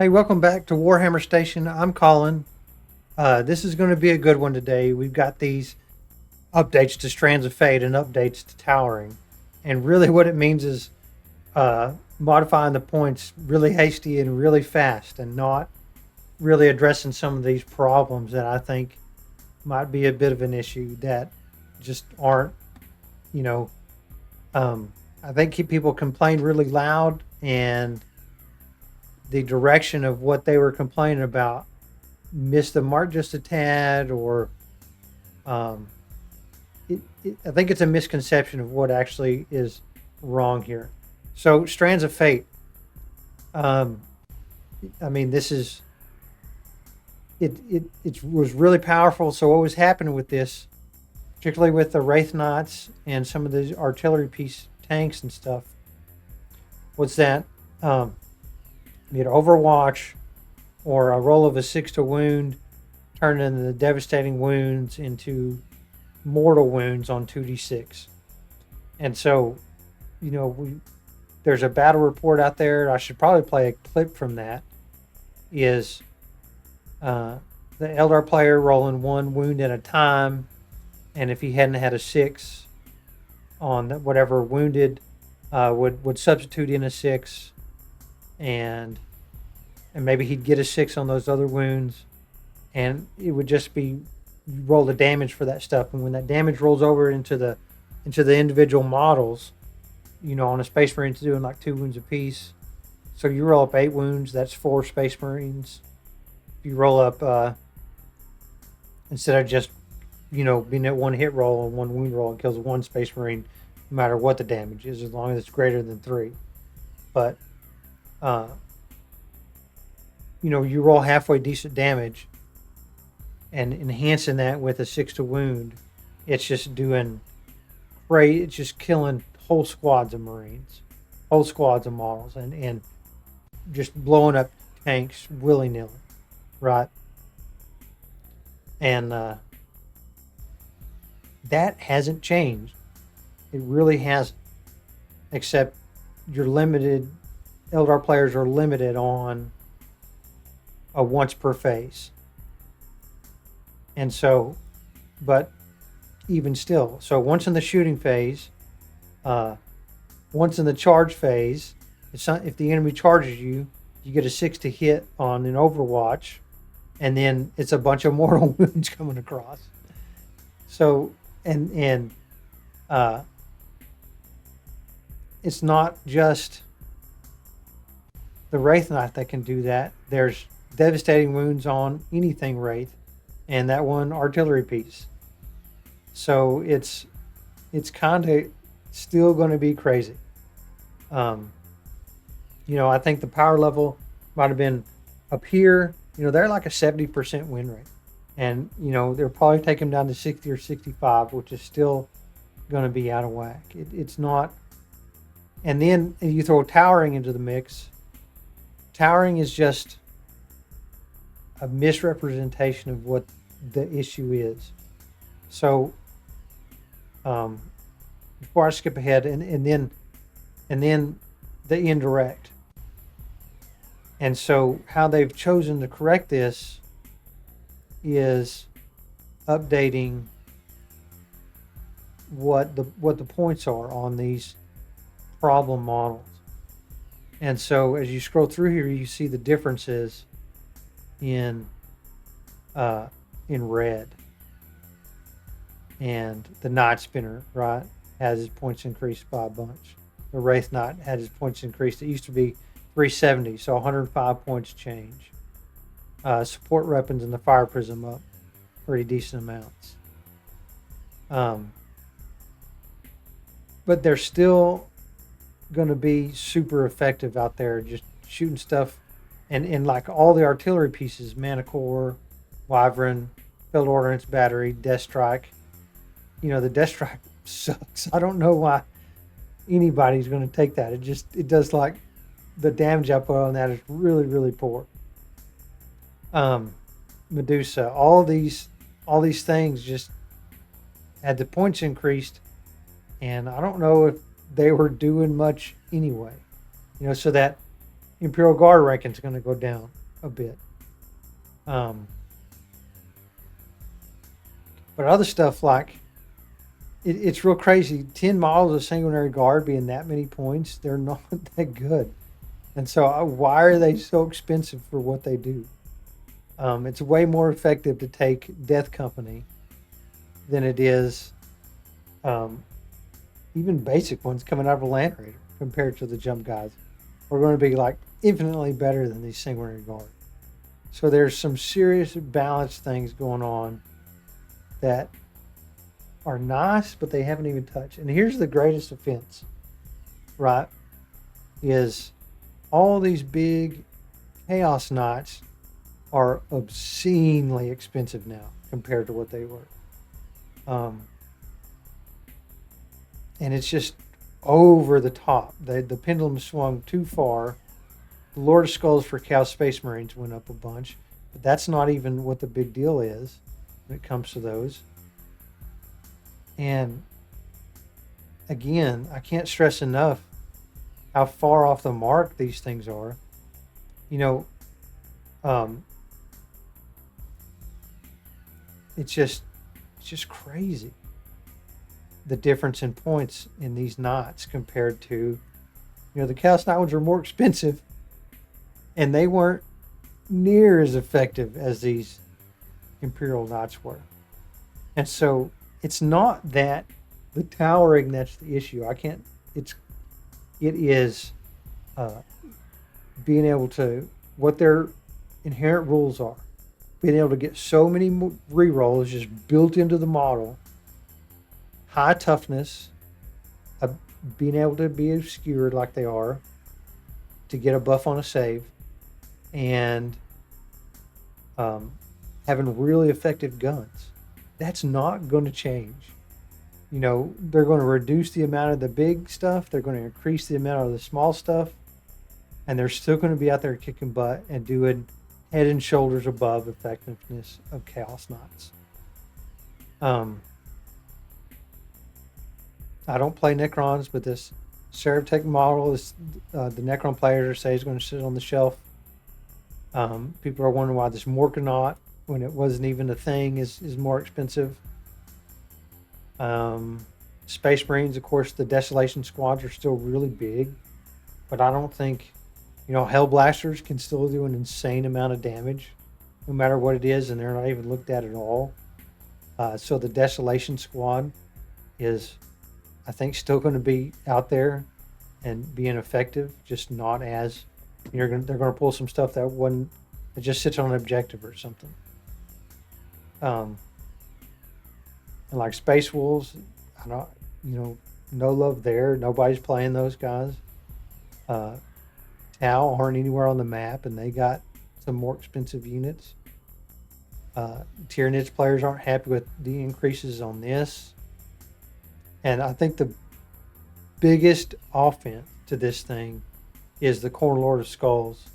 Hey, welcome back to Warhammer Station. I'm Colin. This is going to be a good one today. We've got these updates to Strands of Fate and updates to Towering. And really, what it means is modifying the points really hasty and really fast and not really addressing some of these problems that I think might be a bit of an issue that just aren't, you know, I think people complain really loud and the direction of what they were complaining about missed the mark just a tad, or um, I think it's a misconception of what actually is wrong here. So, Strands of Fate. Um, I mean, this is it was really powerful. So, what was happening with this, particularly with the Wraith Knights and some of the artillery piece tanks and stuff, was that you had Overwatch or a roll of a 6 to wound, turning the devastating wounds into mortal wounds on 2d6. And so, there's a battle report out there. I should probably play a clip from that. Is the Eldar player rolling one wound at a time, and if he hadn't had a 6 on whatever wounded, would substitute in a 6, and maybe he'd get a 6 on those other wounds, and it would just be you roll the damage for that stuff. And when that damage rolls over into the individual models, on a Space Marine, it's doing like 2 wounds apiece. So you roll up 8 wounds, that's 4 Space Marines. If you roll up, instead of just, being at one hit roll and one wound roll, it kills 1 Space Marine, no matter what the damage is, as long as it's greater than 3. But, you roll halfway decent damage and enhancing that with a 6 to wound, it's just doing great. It's just killing whole squads of Marines, whole squads of models, and just blowing up tanks willy-nilly, right? And that hasn't changed. It really hasn't, except you're limited. Eldar players are limited on a once per phase. And so, but even still, so once in the shooting phase, once in the charge phase, if the enemy charges you, you get a 6 to hit on an Overwatch, and then it's a bunch of mortal wounds coming across. So, and it's not just the Wraith Knight that can do that. There's devastating wounds on anything Wraith, and that one artillery piece. So it's kind of still going to be crazy. I think the power level might have been up here. They're like a 70% win rate, and they'll probably take them down to 60 or 65, which is still going to be out of whack. It's not. And then you throw Towering into the mix. Towering is just a misrepresentation of what the issue is. So, before I skip ahead, and then the indirect. And so, how they've chosen to correct this is updating what the points are on these problem models. And so, as you scroll through here, you see the differences in red. And the Night Spinner, right, has his points increased by a bunch. The Wraith Knight had his points increased. It used to be 370, so 105 points change. Support weapons and the Fire Prism up pretty decent amounts. But they're still going to be super effective out there, just shooting stuff. And like all the artillery pieces, Manicore, Wyvern, Field Ordnance Battery, Death Strike. The Death Strike sucks. I don't know why anybody's going to take that. It does, like, the damage I put on that is really, really poor. Medusa, all these things just had the points increased, and I don't know if they were doing much anyway. So that Imperial Guard ranking is going to go down a bit. But other stuff like it's real crazy. 10 models of Sanguinary Guard being that many points, they're not that good. And so why are they so expensive for what they do? It's way more effective to take Death Company than it is even basic ones coming out of a Land Raider compared to the jump guys. We're going to be like infinitely better than these Sanguinary Guard. So there's some serious balance things going on that are nice, but they haven't even touched. And here's the greatest offense, right? Is all these big Chaos Knights are obscenely expensive now compared to what they were. And it's just over the top. The pendulum swung too far. The Lord of Skulls for Chaos Space Marines went up a bunch, but that's not even what the big deal is when it comes to those. And again, I can't stress enough how far off the mark these things are. You know, it's just crazy, the difference in points in these knots compared to, the Chaos Knight ones are more expensive, and they weren't near as effective as these Imperial Knights were. And so it's not that the towering that's the issue. It is being able to, what their inherent rules are, being able to get so many rerolls just built into the model, high toughness, being able to be obscured like they are, to get a buff on a save, and having really effective guns. That's not going to change. They're going to reduce the amount of the big stuff. They're going to increase the amount of the small stuff. And they're still going to be out there kicking butt and doing head and shoulders above effectiveness of Chaos Knights. I don't play Necrons, but this Ceratech model is the Necron players say is going to sit on the shelf. People are wondering why this Morkanot, when it wasn't even a thing, is more expensive. Space Marines, of course, the Desolation Squads are still really big, but I don't think, Hellblasters can still do an insane amount of damage, no matter what it is, and they're not even looked at all. So the Desolation Squad is, I think, still going to be out there and being effective, just not as they're going to pull some stuff that just sits on an objective or something. And like Space Wolves, I don't, no love there. Nobody's playing those guys. Tau aren't anywhere on the map, and they got some more expensive units. Tyranids players aren't happy with the increases on this. And I think the biggest offense to this thing is the Khorne Lord of Skulls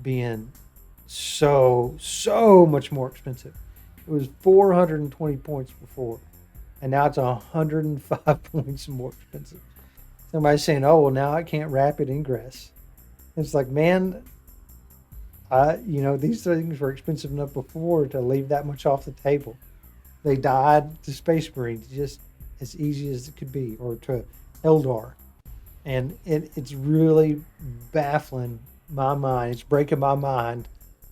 being so much more expensive. It was 420 points before, and now it's 105 points more expensive. Somebody's saying, "Oh, well, now I can't rapid ingress." It's like, man, these things were expensive enough before to leave that much off the table. They died to Space Marines just as easy as it could be, or to Eldar. And it's really baffling my mind. It's breaking my mind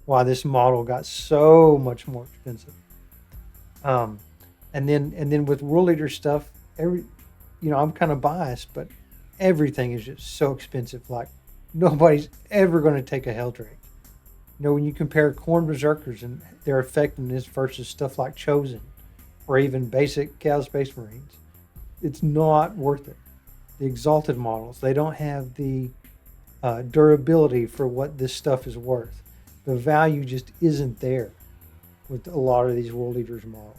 why this model got so much more expensive. And then with World Leader stuff, I'm kind of biased, but everything is just so expensive. Like, nobody's ever going to take a Helldrake. When you compare Khorne Berserkers and their effectiveness versus stuff like Chosen, or even basic Chaos Space Marines, it's not worth it. The Exalted models, they don't have the durability for what this stuff is worth. The value just isn't there with a lot of these World Eaters models.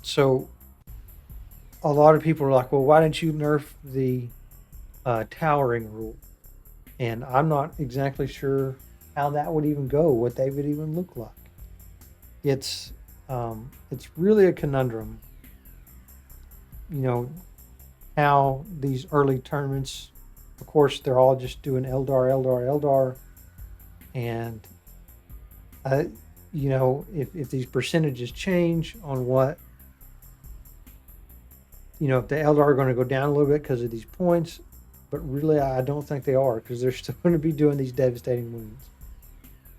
So a lot of people are like, well, why didn't you nerf the towering rule? And I'm not exactly sure how that would even go, what they would even look like. It's really a conundrum. how these early tournaments, of course, they're all just doing Eldar, and if these percentages change on what, if the Eldar are going to go down a little bit because of these points, but really I don't think they are, because they're still going to be doing these devastating wounds.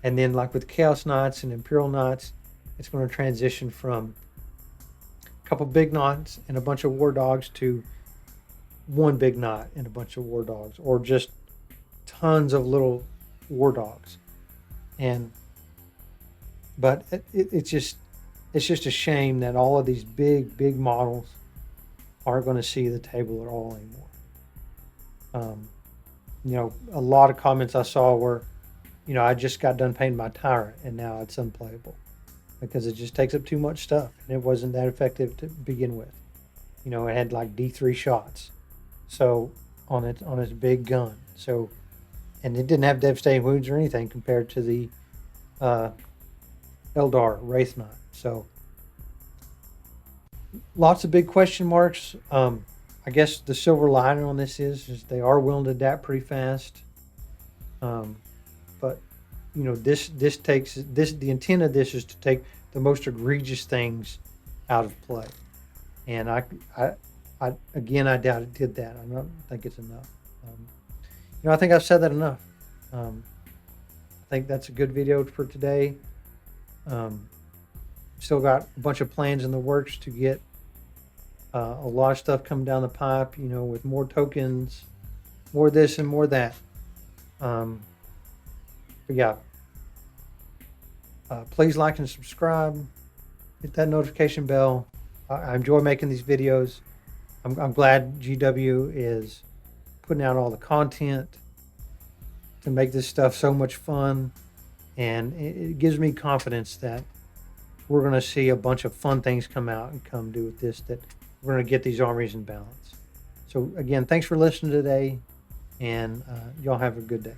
And then, like with Chaos Knights and Imperial Knights, it's going to transition from a couple big knights and a bunch of war dogs to one big knight and a bunch of war dogs, or just tons of little war dogs. But it's just a shame that all of these big models aren't going to see the table at all anymore. A lot of comments I saw were, I just got done painting my tyrant and now it's unplayable because it just takes up too much stuff and it wasn't that effective to begin with. It had like D3 shots, so on its big gun. So, and it didn't have devastating wounds or anything compared to the Eldar Wraith Knight. So lots of big question marks. I guess the silver lining on this is they are willing to adapt pretty fast. But this takes this. The intent of this is to take the most egregious things out of play, and I doubt it did that. I don't think it's enough. I think I've said that enough. I think that's a good video for today. Still got a bunch of plans in the works to get a lot of stuff coming down the pipe, with more tokens, more this and more that. But yeah, please like and subscribe. Hit that notification bell. I enjoy making these videos. I'm glad GW is putting out all the content to make this stuff so much fun. And it gives me confidence that we're going to see a bunch of fun things come out and come do with this, that we're going to get these armies in balance. So again, thanks for listening today, and y'all have a good day.